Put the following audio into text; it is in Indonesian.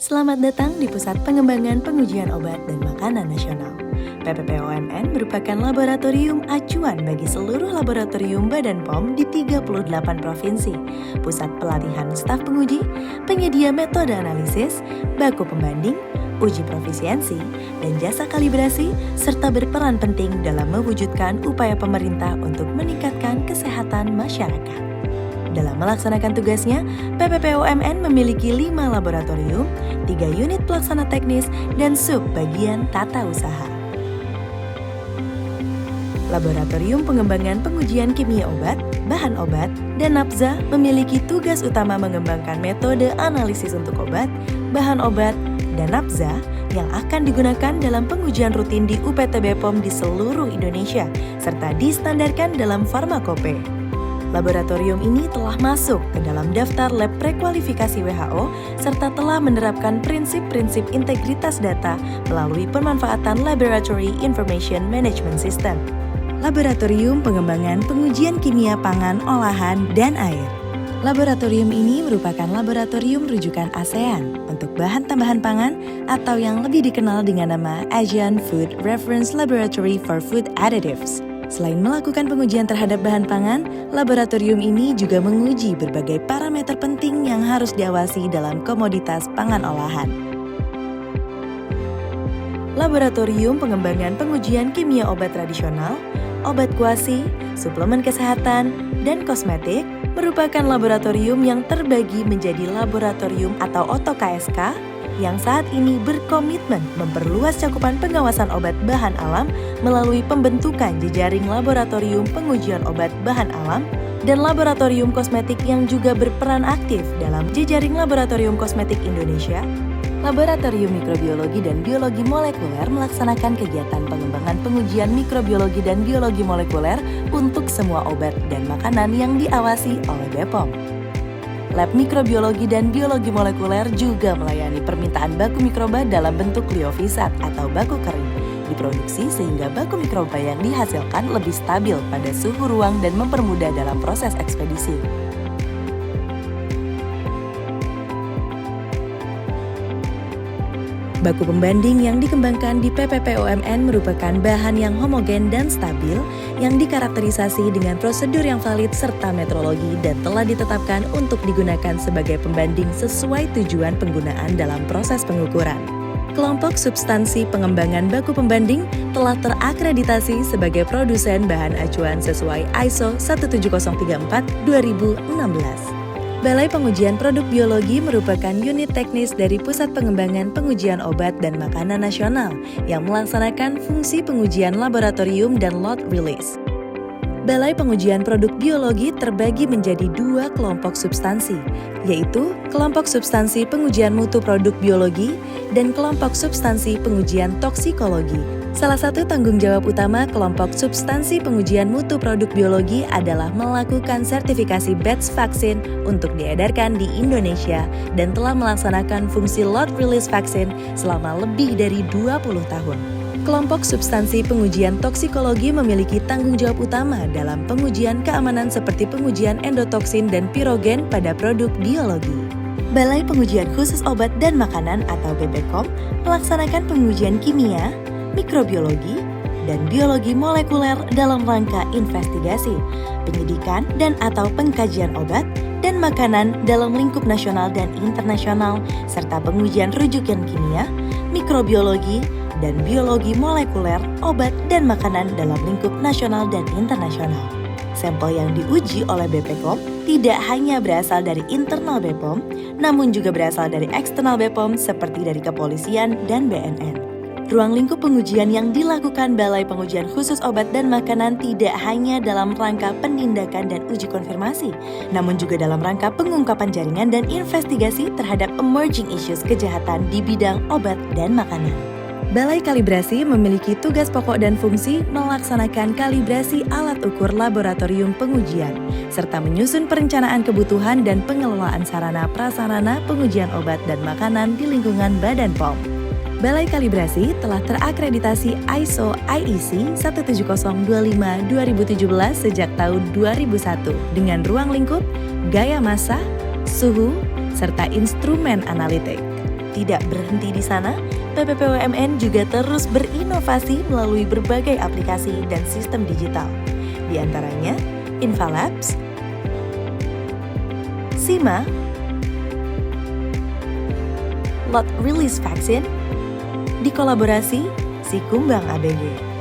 Selamat datang di Pusat Pengembangan Pengujian Obat dan Makanan Nasional. PPPOMN merupakan laboratorium acuan bagi seluruh laboratorium Badan POM di 38 provinsi, pusat pelatihan staf penguji, penyedia metode analisis, baku pembanding, uji profisiensi, dan jasa kalibrasi, serta berperan penting dalam mewujudkan upaya pemerintah untuk meningkatkan kesehatan masyarakat. Dalam melaksanakan tugasnya, PPPOMN memiliki 5 laboratorium, 3 unit pelaksana teknis, dan sub-bagian tata usaha. Laboratorium Pengembangan Pengujian Kimia Obat, Bahan Obat, dan Nafza memiliki tugas utama mengembangkan metode analisis untuk obat, bahan obat, dan Nafza yang akan digunakan dalam pengujian rutin di UPTB POM di seluruh Indonesia, serta distandarkan dalam Farmakope. Laboratorium ini telah masuk ke dalam daftar lab prekualifikasi WHO serta telah menerapkan prinsip-prinsip integritas data melalui pemanfaatan Laboratory Information Management System. Laboratorium Pengembangan Pengujian Kimia Pangan, Olahan, dan Air. Laboratorium ini merupakan laboratorium rujukan ASEAN untuk bahan tambahan pangan atau yang lebih dikenal dengan nama Asian Food Reference Laboratory for Food Additives. Selain melakukan pengujian terhadap bahan pangan, laboratorium ini juga menguji berbagai parameter penting yang harus diawasi dalam komoditas pangan olahan. Laboratorium Pengembangan Pengujian Kimia Obat Tradisional, Obat Kuasi, Suplemen Kesehatan, dan Kosmetik merupakan laboratorium yang terbagi menjadi laboratorium atau OTO-KSK yang saat ini berkomitmen memperluas cakupan pengawasan obat bahan alam melalui pembentukan jejaring laboratorium pengujian obat bahan alam dan laboratorium kosmetik yang juga berperan aktif dalam jejaring laboratorium kosmetik Indonesia. Laboratorium Mikrobiologi dan Biologi Molekuler melaksanakan kegiatan pengembangan pengujian mikrobiologi dan biologi molekuler untuk semua obat dan makanan yang diawasi oleh BPOM. Lab Mikrobiologi dan Biologi Molekuler juga melayani permintaan baku mikroba dalam bentuk liofisat atau baku kering, diproduksi sehingga baku mikroba yang dihasilkan lebih stabil pada suhu ruang dan mempermudah dalam proses ekspedisi. Baku pembanding yang dikembangkan di PPPOMN merupakan bahan yang homogen dan stabil yang dikarakterisasi dengan prosedur yang valid serta metrologi dan telah ditetapkan untuk digunakan sebagai pembanding sesuai tujuan penggunaan dalam proses pengukuran. Kelompok substansi pengembangan baku pembanding telah terakreditasi sebagai produsen bahan acuan sesuai ISO 17034-2016. Balai Pengujian Produk Biologi merupakan unit teknis dari Pusat Pengembangan Pengujian Obat dan Makanan Nasional yang melaksanakan fungsi pengujian laboratorium dan lot release. Balai Pengujian Produk Biologi terbagi menjadi 2 kelompok substansi, yaitu kelompok substansi pengujian mutu produk biologi dan kelompok substansi pengujian toksikologi. Salah satu tanggung jawab utama kelompok substansi pengujian mutu produk biologi adalah melakukan sertifikasi batch vaksin untuk diedarkan di Indonesia dan telah melaksanakan fungsi lot release vaksin selama lebih dari 20 tahun. Kelompok substansi pengujian toksikologi memiliki tanggung jawab utama dalam pengujian keamanan seperti pengujian endotoksin dan pirogen pada produk biologi. Balai Pengujian Khusus Obat dan Makanan atau BPOM melaksanakan pengujian kimia, mikrobiologi, dan biologi molekuler dalam rangka investigasi, penyidikan dan atau pengkajian obat dan makanan dalam lingkup nasional dan internasional, serta pengujian rujukan kimia, mikrobiologi, dan biologi molekuler, obat dan makanan dalam lingkup nasional dan internasional. Sampel yang diuji oleh BPOM tidak hanya berasal dari internal BPOM, namun juga berasal dari eksternal BPOM seperti dari kepolisian dan BNN. Ruang lingkup pengujian yang dilakukan Balai Pengujian Khusus Obat dan Makanan tidak hanya dalam rangka penindakan dan uji konfirmasi, namun juga dalam rangka pengungkapan jaringan dan investigasi terhadap emerging issues kejahatan di bidang obat dan makanan. Balai Kalibrasi memiliki tugas pokok dan fungsi melaksanakan kalibrasi alat ukur laboratorium pengujian, serta menyusun perencanaan kebutuhan dan pengelolaan sarana prasarana pengujian obat dan makanan di lingkungan Badan POM. Balai Kalibrasi telah terakreditasi ISO IEC 17025-2017 sejak tahun 2001 dengan ruang lingkup, gaya massa, suhu, serta instrumen analitik. tidak berhenti di sana, PPPUMN juga terus berinovasi melalui berbagai aplikasi dan sistem digital. Di antaranya, Invalabs, SIMA, Lot Release Vaksin, dikolaborasi Si Kumbang ABG.